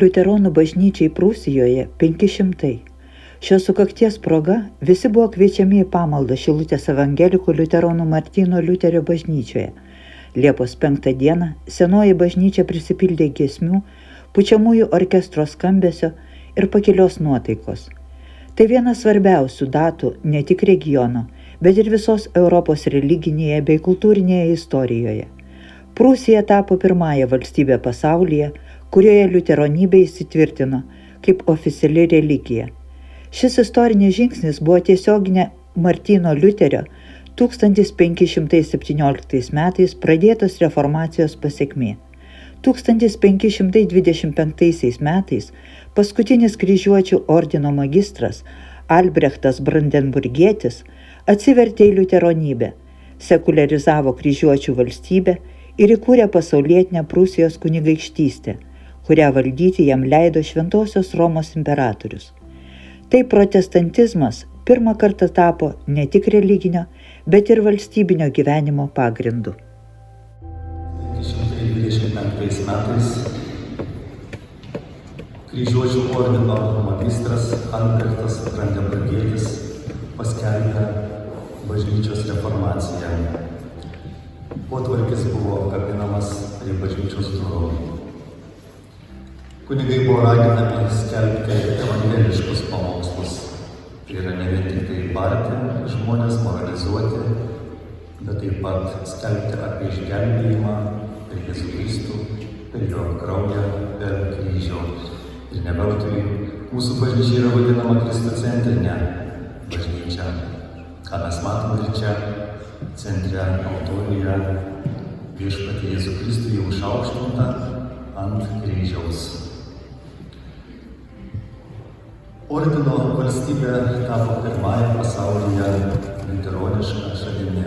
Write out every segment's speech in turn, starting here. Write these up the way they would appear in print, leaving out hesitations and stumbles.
liuteronų bažnyčiai Prūsijoje 500. Šios sukakties proga visi buvo kviečiami į pamaldą Šilutės evangelikų liuteronų Martyno Liuterio bažnyčioje. Liepos 5 dieną senoji bažnyčia prisipildė giesmių, pučiamųjų orkestro skambesio ir pakilios nuotaikos. Tai viena svarbiausių datų ne tik regiono, bet ir visos Europos religinėje bei kultūrinėje istorijoje. Prūsija tapo pirmąją valstybę pasaulyje, kurioje liuteronybė įsitvirtino kaip oficiali religija. Šis istorinis žingsnis buvo tiesioginė Martyno Liuterio 1517 metais pradėtos reformacijos pasekmė. 1525 metais paskutinis kryžiuočių ordino magistras Albrechtas Brandenburgietis atsivertė į liuteronybę, sekuliarizavo kryžiuočių valstybę ir įkūrė pasaulietinę Prūsijos kunigaikštystę, kurią valdyti jam leido Šventosios Romos imperatorius. Tai protestantizmas pirmą kartą tapo ne tik religinio, bet ir valstybinio gyvenimo pagrindu. 525 metais kryžiuočių ordino magistras Albrechtas Brandenburgietis paskelbė bažnyčios reformaciją. Potvarkis buvo kabinamas prie bažnyčios durų. Kunigai buvo raginami skelbti evangeliškus pamokslus. Tai yra ne vien tik tai barti žmonės, moralizuoti, bet taip pat skelbti apie išgelbėjimą per Jėzų Kristų, per jo kraują, per kryžių. Ir ne veltui mūsų bažnyčia yra vadinama kristocentrinė bažnyčia. Ką mes matome ir čia, centre altoriuje, viešpatį Jėzų Kristų jau išaukštintą ant kryžiaus. Ordino valstybė tapo pirmąją pasaulyje liuteronišką šalimi.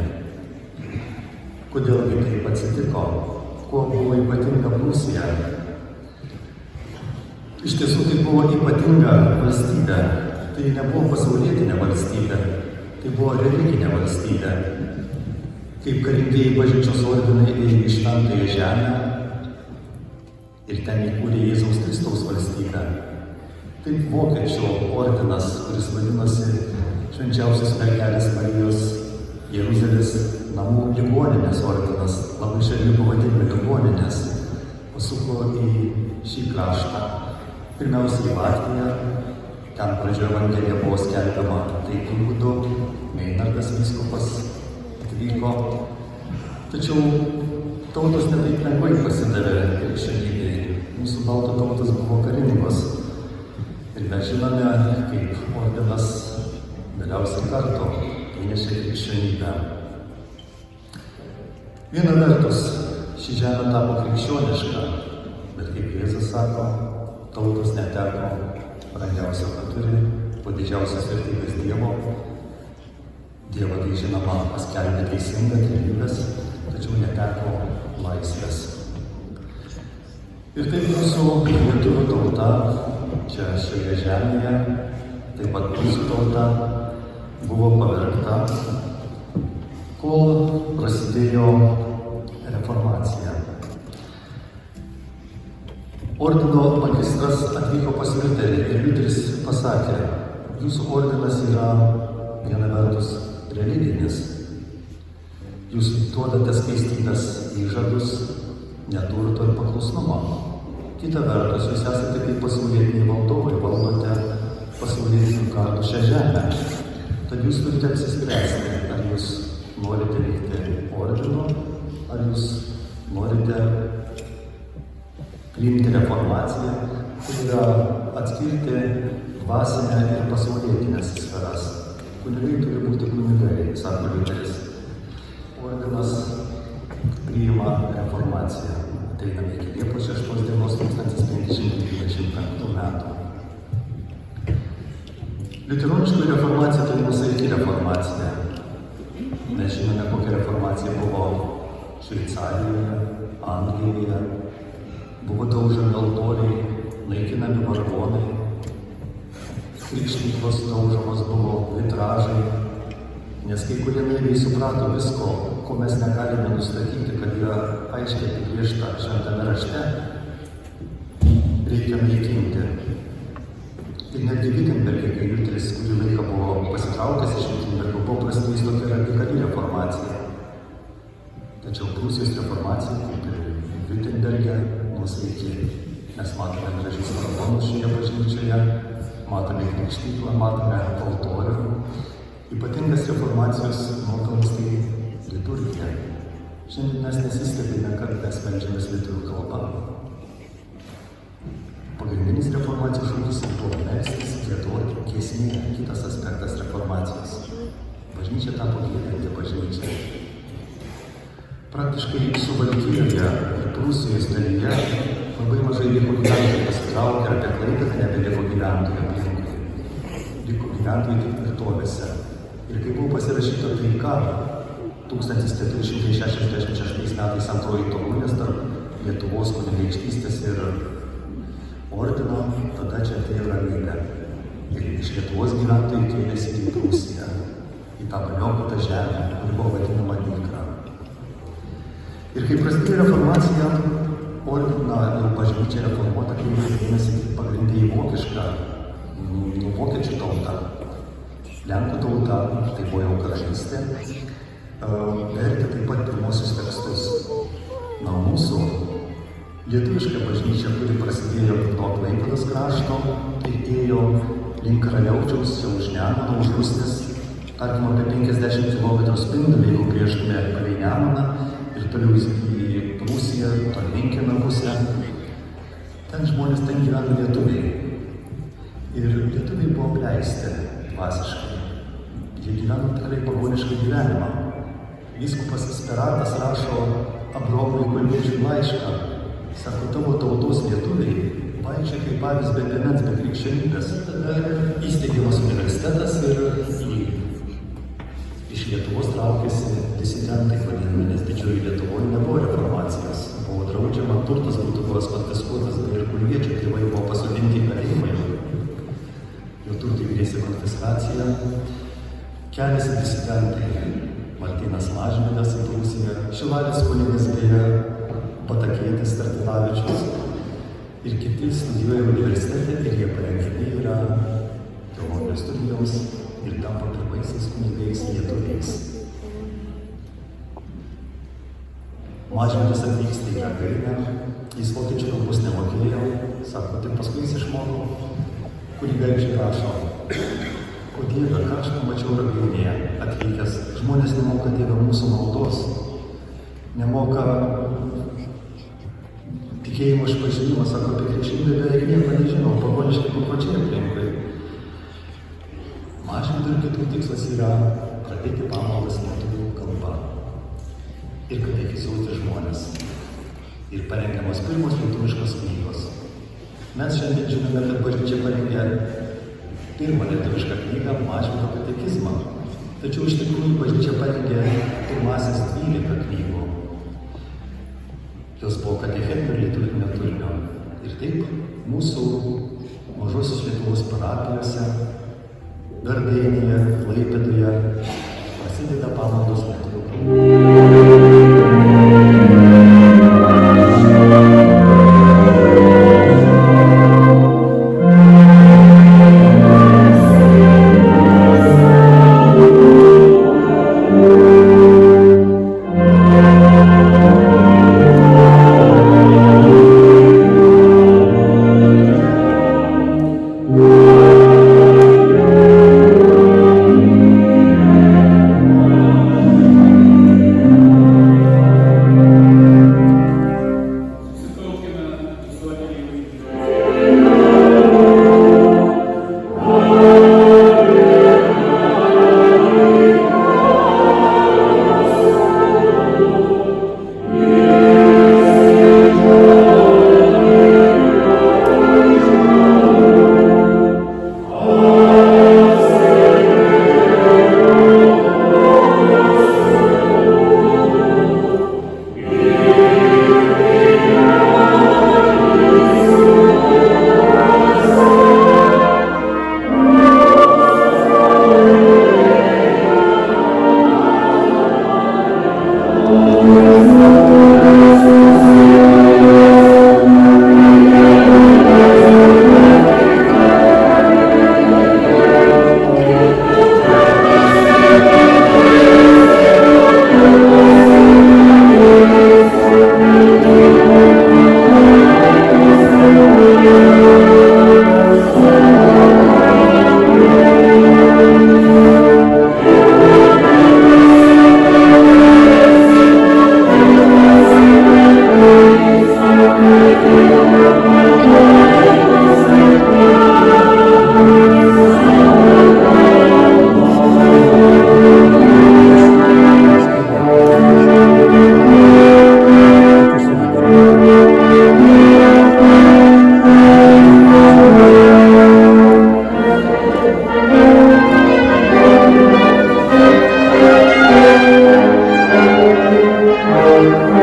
Kodėlgi taip atsitiko? Kuo buvo ypatinga Prūsija? Iš tiesų tai buvo ypatinga valstybė. Tai nebuvo pasaulietinė valstybė, tai buvo religinė valstybė. Kaip karintieji bažnyčios ordinai ėjo į Šventąją žemę ir ten įkūrė Jėzaus Kristaus valstybę. Taip vokiečių ordinas, kuris vadinosi Švenčiausios Mergelės Marijos Jeruzalės namų ligoninės ordinas, labai švelniai pavadinami ligoninės, pasuko į šį kraštą. Pirmiausia į Latviją, ten pradžioje evangelija buvo skelbiama taikiu būdu, Meinardas vyskupas atvyko. Tačiau tautos netaip lengvai pasidavė krikščionybei. Mūsų baltų tautos buvo karingos. Ir mes žinome, kaip ordinas galiausiai kartu įnešė krikščionybę. Viena vertus, ši žemė tapo krikščioniška, bet kaip Jėzus sako, tautos neteko brangiausio, ką turi, po didžiausios vertybės Dievo. Dievo tai žinoma paskelbė teisingą trejybės, tačiau neteko laisvės. Ir taip mūsų lietuvių tauta čia šioje žemėje, taip pat mūsų tauta buvo pavergta, kol prasidėjo reformacija. Ordino magistras atvyko pas Liuterį ir Liuteris pasakė, jūsų ordinas yra viena vertus religinis. Jūs duodate skaistybės įžadus, neturto ir paklusnumo. Kita vertus, jūs esate kaip pasaulietiniai valdovai, valdote pasaulietinių kartų šią žemę. Tad jūs turite apsispręsti, ar jūs norite veikti ordinu, ar jūs norite priimti reformaciją, kur yra atskirti dvasinę ir pasaulietinės sferas. Kunigai turi būti kunigai, sako Liuteris. Ordinas priima reformaciją. Ateiname iki Liepos 6 dienos 1525 metų. Liuteroniška reformacija tai nuosaiki reformacija. Mes žinome, kokia reformacija buvo Šveicarijoje, Anglijoje. Buvo daužomi altoriai, naikinami vargonai. Krikštyklos daužomos buvo vitražai. Nes kai kurie naiviai suprato visko, ko mes negalime nustatyti, kad yra aiškiai apibrėžta Šventame rašte. reikia naikinti. Ir netgi Wittenberge, kai Liuteris kurį laiką buvo pasitraukęs iš Wittenbergo, buvo prasidėjus tokia radikali reformacija. Tačiau Prūsijos reformacija, kaip ir Wittenberge, nuosaiki. Mes matome gražius vargonus šioje bažnyčioje, matome krikštyklą, matome altorių. Ypatingas reformacijos nuopelnas tai liturgija. Šiandien mes nesistebime, kad mes meldžiamės lietuvių kalba. Pagrindinis reformacijos šūkis buvo melstis, giedoti, giesmė, kitas aspektas reformacijos. Bažnyčia tapo gyvenanti bažnyčia. Praktiškai Suvalkijoje ir Prūsijos dalyje labai mažai liko gyventojų pasitraukė, apie Klaipėdą nebeliko gyventojų aplinkui. Liko gyventojų tik tvirtovėse. Ir kai buvo pasirašyta taika 1466 metais antroji torunės tarp Lietuvos kunigaikštystės ir ordino, tada čia atėjo ramybė. Ir iš Lietuvos gyventojų kėlėsi į Prūsiją, į tą paliokotą žemę, kuri buvo vadinama Nikra. Ir kai prasidėjo reformacija, ordino jau bažnyčia reformuota, kai vadinasi pagrindė į vokišką, vokiečių tautą. Lenkų tauta, tai buvo jau karalystė, vertė taip pat pirmosius tekstus. Na, mūsų lietuviška bažnyčia, kuri prasidėjo nuo Klaipėdos krašto, tai ėjo link Karaliaučiaus, jau už Nemuno, už Rusnės, tarkim apie 50 km spindulį, jeigu prieštume palei Nemuną ir toliau į Prūsiją, Tolminkiemio pusę. Ten žmonės, ten gyveno lietuviai. Ir lietuviai buvo apleisti dvasiškai. Jie gyveno tikrai pagonišką gyvenimą. Vyskupas Speratas rašo Abraomui Kolniečiui laišką. Sako, tavo tautos lietuviai vaikščia kaip avys be piemens, be krikščionybės. Tada įsteigiamas universitetas ir iš Lietuvos traukėsi disidentai vadinami, nes didžioji Lietuvoje nebuvo reformacijos. Buvo draudžiama, turtas būtų buvęs konfiskuotas, ir Kulviečių tėvai buvo pasodinti į kalėjimą. Jo turtai grėsė konfiskacija. Keliasi disidentai. Martynas Mažvydas į Prūsiją, Šilalės kunigas beje, Patakėtis Tartilavičius ir kiti studijuoja universitete ir jie parengiami yra teologijos studijoms ir tampa pirmaisiais kunigais lietuviais. Mažvydas atvyksta į Ragainę, jis vokiečių kalbos nemokėjo, sako, tik paskui jis išmoko, kunigaikščiai rašo, o Dieve, ką aš pamačiau Ragainėje atvykęs, žmonės nemoka Dieve mūsų maldos, nemoka tikėjimo išpažinimo, sako, apie krikščionybę beveik nieko nežinau, pagoniškai papročiai aplinkui. Mažvydo ir kitų tikslas yra pradėti pamaldas lietuvių kalba ir katechizuoti žmonės. Ir parengiamos pirmos lietuviškos knygos. Mes šiandien žinome, kad bažnyčia parengė pirmą lietuvišką knygą Mažvydo katekizmą. Tačiau iš tikrųjų bažnyčia parengė pirmasis 12 knygų. Jos buvo katechetinio liturginio turinio. Ir taip mūsų mažosios Lietuvos parapijose, Gardėnyje, Klaipėdoje prasideda pamaldos lietuvių kalba.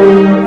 Thank